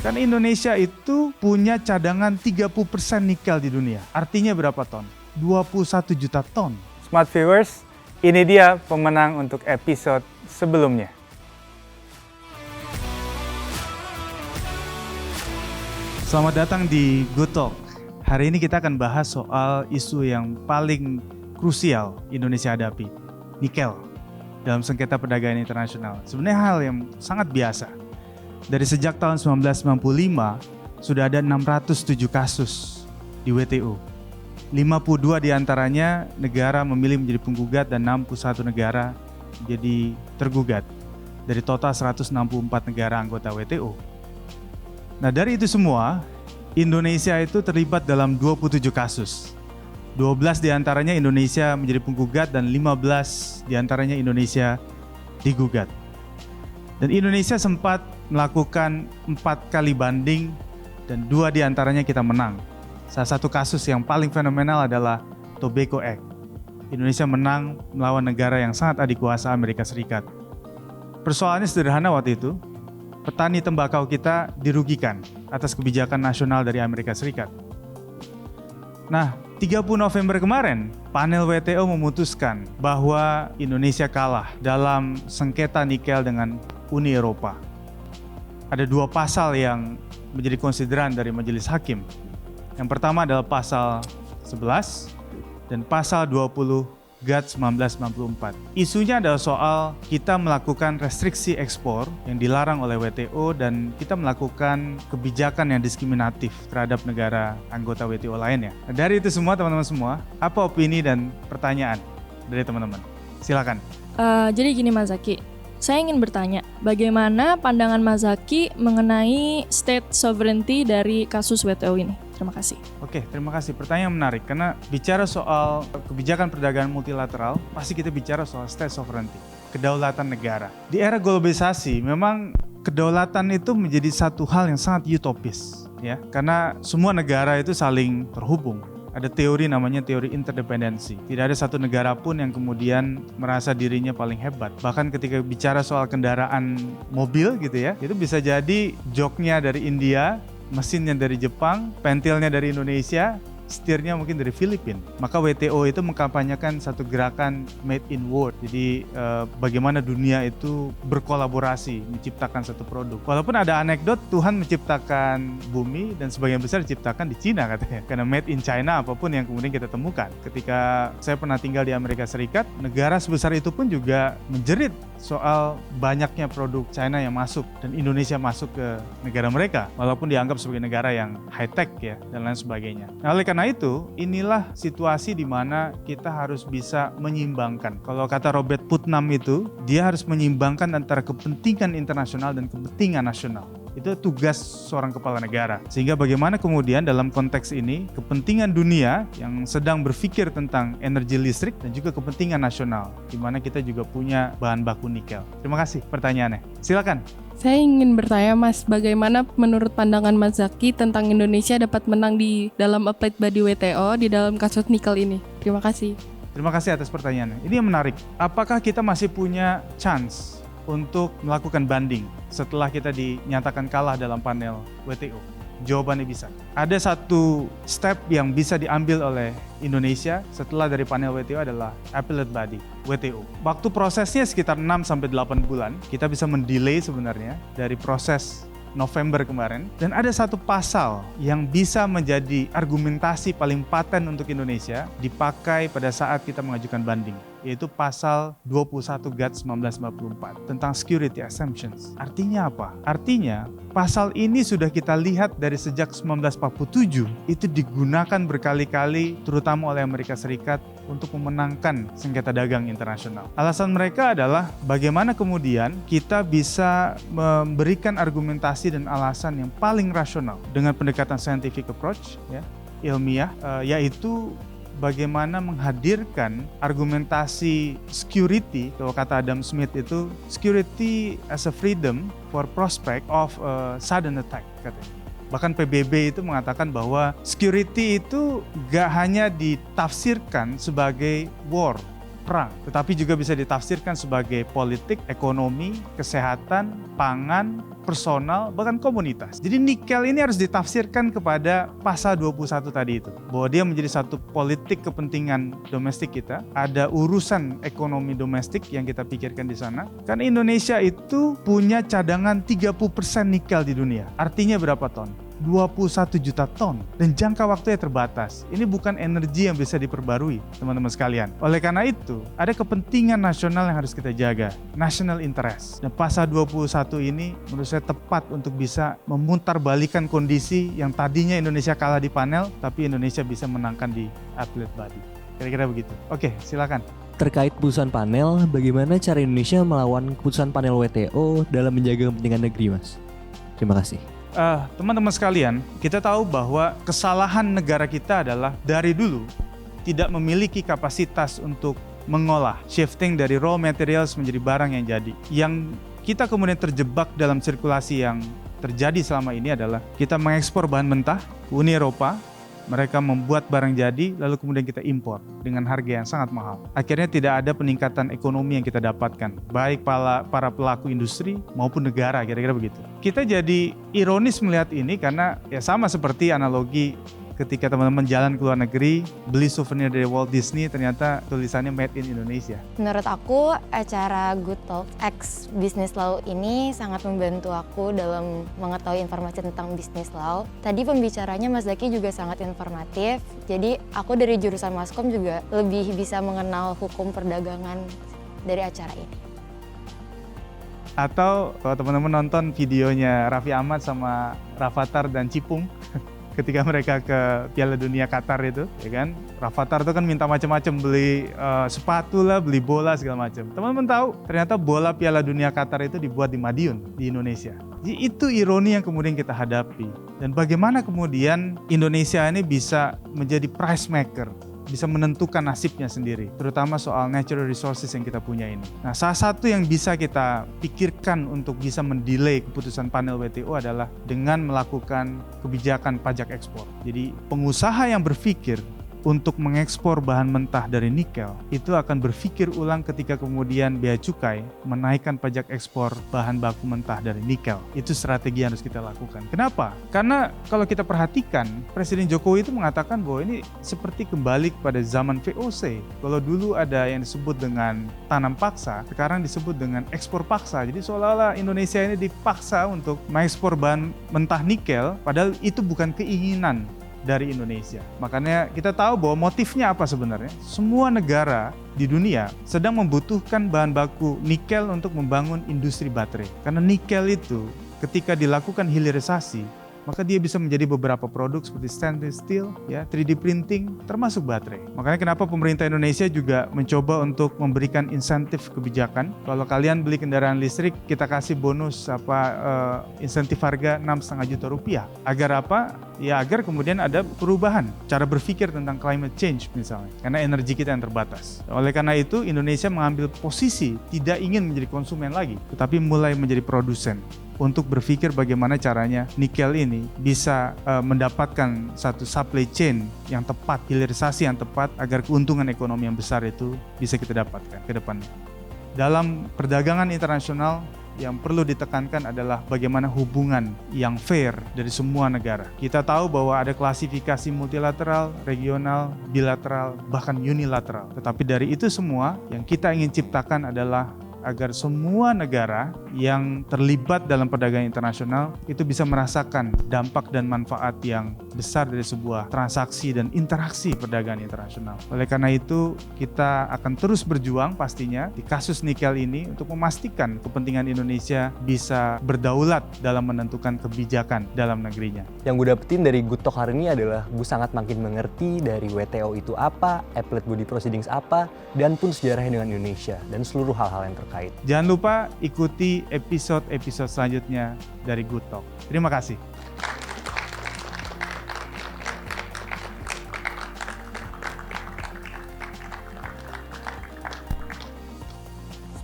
Kan Indonesia itu punya cadangan 30% nikel di dunia. Artinya berapa ton? 21 juta ton. Smart viewers, ini dia pemenang untuk episode sebelumnya. Selamat datang di Good Talk. Hari ini kita akan bahas soal isu yang paling krusial Indonesia hadapi, nikel dalam sengketa perdagangan internasional. Sebenarnya hal yang sangat biasa. Dari sejak tahun 1995 sudah ada 607 kasus di WTO. 52 diantaranya negara memilih menjadi penggugat dan 61 negara menjadi tergugat dari total 164 negara anggota WTO. Nah, dari itu semua, Indonesia itu terlibat dalam 27 kasus. 12 diantaranya Indonesia menjadi penggugat dan 15 diantaranya Indonesia digugat. Dan Indonesia sempat melakukan 4 kali banding dan 2 diantaranya kita menang. Salah satu kasus yang paling fenomenal adalah Tobacco Act. Indonesia menang melawan negara yang sangat adikuasa, Amerika Serikat. Persoalannya sederhana waktu itu. Petani tembakau kita dirugikan atas kebijakan nasional dari Amerika Serikat. Nah, 30 November kemarin, panel WTO memutuskan bahwa Indonesia kalah dalam sengketa nikel dengan Uni Eropa. Ada 2 pasal yang menjadi konsideran dari majelis hakim. Yang pertama adalah pasal 11 dan pasal 20 GATT 1994. Isunya adalah soal kita melakukan restriksi ekspor yang dilarang oleh WTO dan kita melakukan kebijakan yang diskriminatif terhadap negara anggota WTO lainnya. Nah, dari itu semua teman-teman semua, apa opini dan pertanyaan dari teman-teman? Silakan. Jadi gini Mas Zaki, saya ingin bertanya, bagaimana pandangan Mas Zaki mengenai state sovereignty dari kasus WTO ini? Terima kasih. Oke, terima kasih. Pertanyaan yang menarik karena bicara soal kebijakan perdagangan multilateral, pasti kita bicara soal state sovereignty, kedaulatan negara. Di era globalisasi, memang kedaulatan itu menjadi satu hal yang sangat utopis, ya, karena semua negara itu saling terhubung. Ada teori namanya teori interdependensi. Tidak ada satu negara pun yang kemudian merasa dirinya paling hebat. Bahkan ketika bicara soal kendaraan mobil gitu ya, itu bisa jadi joknya dari India, mesinnya dari Jepang, pentilnya dari Indonesia, setirnya mungkin dari Filipina. Maka WTO itu mengkampanyekan satu gerakan made in world. Jadi bagaimana dunia itu berkolaborasi menciptakan satu produk. Walaupun ada anekdot Tuhan menciptakan bumi dan sebagian besar diciptakan di Cina katanya. Karena made in China apapun yang kemudian kita temukan. Ketika saya pernah tinggal di Amerika Serikat, negara sebesar itu pun juga menjerit soal banyaknya produk China yang masuk dan Indonesia masuk ke negara mereka. Walaupun dianggap sebagai negara yang high tech ya dan lain sebagainya. Nah, oleh karena itu, inilah situasi di mana kita harus bisa menyeimbangkan. Kalau kata Robert Putnam itu, dia harus menyeimbangkan antara kepentingan internasional dan kepentingan nasional. Itu tugas seorang kepala negara. Sehingga bagaimana kemudian dalam konteks ini, kepentingan dunia yang sedang berpikir tentang energi listrik dan juga kepentingan nasional, di mana kita juga punya bahan baku nikel. Terima kasih pertanyaannya. Silakan. Saya ingin bertanya Mas, bagaimana menurut pandangan Mas Zaki tentang Indonesia dapat menang di dalam applied body WTO di dalam kasus nikel ini? Terima kasih. Terima kasih atas pertanyaannya. Ini yang menarik. Apakah kita masih punya chance untuk melakukan banding setelah kita dinyatakan kalah dalam panel WTO? Jawabannya bisa. Ada satu step yang bisa diambil oleh Indonesia setelah dari panel WTO adalah appellate body WTO. Waktu prosesnya sekitar 6-8 bulan, kita bisa mendelay sebenarnya dari proses November kemarin. Dan ada satu pasal yang bisa menjadi argumentasi paling paten untuk Indonesia dipakai pada saat kita mengajukan banding, yaitu pasal 21 GATT 1994 tentang security assumptions. Artinya apa? Artinya pasal ini sudah kita lihat dari sejak 1947 itu digunakan berkali-kali terutama oleh Amerika Serikat untuk memenangkan sengketa dagang internasional. Alasan mereka adalah bagaimana kemudian kita bisa memberikan argumentasi dan alasan yang paling rasional dengan pendekatan scientific approach, ya, ilmiah, yaitu bagaimana menghadirkan argumentasi security. Kalau kata Adam Smith itu security as a freedom for prospect of a sudden attack katanya. Bahkan PBB itu mengatakan bahwa security itu gak hanya ditafsirkan sebagai war, perang, tetapi juga bisa ditafsirkan sebagai politik, ekonomi, kesehatan, pangan, personal, bahkan komunitas. Jadi nikel ini harus ditafsirkan kepada pasal 21 tadi itu, bahwa dia menjadi satu politik kepentingan domestik kita, ada urusan ekonomi domestik yang kita pikirkan di sana. Karena Indonesia itu punya cadangan 30% nikel di dunia. Artinya berapa ton? 21 juta ton, dan jangka waktunya terbatas. Ini bukan energi yang bisa diperbarui, teman-teman sekalian. Oleh karena itu, ada kepentingan nasional yang harus kita jaga, national interest. Dan pasal 21 ini menurut saya tepat untuk bisa memutarbalikkan kondisi yang tadinya Indonesia kalah di panel, tapi Indonesia bisa menangkan di atlet body. Kira-kira begitu. Oke, silakan. Terkait keputusan panel, bagaimana cara Indonesia melawan keputusan panel WTO dalam menjaga kepentingan negeri, Mas? Terima kasih. Teman-teman sekalian, kita tahu bahwa kesalahan negara kita adalah dari dulu tidak memiliki kapasitas untuk mengolah, shifting dari raw materials menjadi barang yang jadi. Yang kita kemudian terjebak dalam sirkulasi yang terjadi selama ini adalah kita mengekspor bahan mentah ke Uni Eropa, mereka membuat barang jadi, lalu kemudian kita impor dengan harga yang sangat mahal. Akhirnya tidak ada peningkatan ekonomi yang kita dapatkan, baik para pelaku industri maupun negara, kira-kira begitu. Kita jadi ironis melihat ini karena ya sama seperti analogi ketika teman-teman jalan ke luar negeri, beli souvenir dari Walt Disney, ternyata tulisannya Made in Indonesia. Menurut aku, acara Good Talk X Business Law ini sangat membantu aku dalam mengetahui informasi tentang bisnis law. Tadi pembicaranya Mas Zaki juga sangat informatif, jadi aku dari jurusan Maskom juga lebih bisa mengenal hukum perdagangan dari acara ini. Atau kalau teman-teman nonton videonya Raffi Ahmad sama Rafathar dan Cipung, ketika mereka ke Piala Dunia Qatar itu, ya kan, Rafathar itu kan minta macam-macam, beli sepatu lah, beli bola segala macam. Teman-teman tahu, ternyata bola Piala Dunia Qatar itu dibuat di Madiun, di Indonesia. Jadi itu ironi yang kemudian kita hadapi. Dan bagaimana kemudian Indonesia ini bisa menjadi price maker, bisa menentukan nasibnya sendiri, terutama soal natural resources yang kita punya ini. Nah, salah satu yang bisa kita pikirkan untuk bisa mendelay keputusan panel WTO adalah dengan melakukan kebijakan pajak ekspor. Jadi pengusaha yang berpikir untuk mengekspor bahan mentah dari nikel itu akan berpikir ulang ketika kemudian bea cukai menaikkan pajak ekspor bahan baku mentah dari nikel. Itu strategi yang harus kita lakukan. Kenapa? Karena kalau kita perhatikan, Presiden Jokowi itu mengatakan bahwa ini seperti kembali kepada zaman VOC. Kalau dulu ada yang disebut dengan tanam paksa, sekarang disebut dengan ekspor paksa. Jadi seolah-olah Indonesia ini dipaksa untuk mengekspor bahan mentah nikel, padahal itu bukan keinginan dari Indonesia. Makanya kita tahu bahwa motifnya apa sebenarnya. Semua negara di dunia sedang membutuhkan bahan baku nikel untuk membangun industri baterai. Karena nikel itu ketika dilakukan hilirisasi, maka dia bisa menjadi beberapa produk seperti stainless steel, ya, 3D printing, termasuk baterai. Makanya kenapa pemerintah Indonesia juga mencoba untuk memberikan insentif kebijakan. Kalau kalian beli kendaraan listrik, kita kasih bonus insentif harga 6,5 juta rupiah. Agar apa? Ya agar kemudian ada perubahan cara berpikir tentang climate change misalnya. Karena energi kita yang terbatas. Oleh karena itu, Indonesia mengambil posisi tidak ingin menjadi konsumen lagi, tetapi mulai menjadi produsen, untuk berpikir bagaimana caranya nikel ini bisa mendapatkan satu supply chain yang tepat, hilirisasi yang tepat, agar keuntungan ekonomi yang besar itu bisa kita dapatkan ke depannya. Dalam perdagangan internasional, yang perlu ditekankan adalah bagaimana hubungan yang fair dari semua negara. Kita tahu bahwa ada klasifikasi multilateral, regional, bilateral, bahkan unilateral. Tetapi dari itu semua, yang kita ingin ciptakan adalah agar semua negara yang terlibat dalam perdagangan internasional itu bisa merasakan dampak dan manfaat yang besar dari sebuah transaksi dan interaksi perdagangan internasional. Oleh karena itu, kita akan terus berjuang pastinya di kasus nikel ini untuk memastikan kepentingan Indonesia bisa berdaulat dalam menentukan kebijakan dalam negerinya. Yang gue dapetin dari Good Talk hari ini adalah gue sangat makin mengerti dari WTO itu apa, Appellate Body Proceedings apa, dan pun sejarahnya dengan Indonesia dan seluruh hal-hal yang terkait. Jangan lupa ikuti episode-episode selanjutnya dari Good Talk. Terima kasih.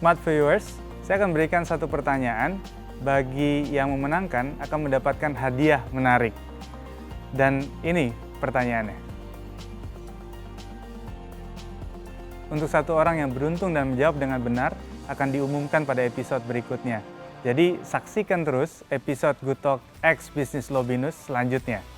Smart viewers, saya akan berikan satu pertanyaan. Bagi yang memenangkan akan mendapatkan hadiah menarik. Dan ini pertanyaannya. untuk satu orang yang beruntung dan menjawab dengan benar akan diumumkan pada episode berikutnya. Jadi saksikan terus episode Good Talk X Business Law Binus selanjutnya.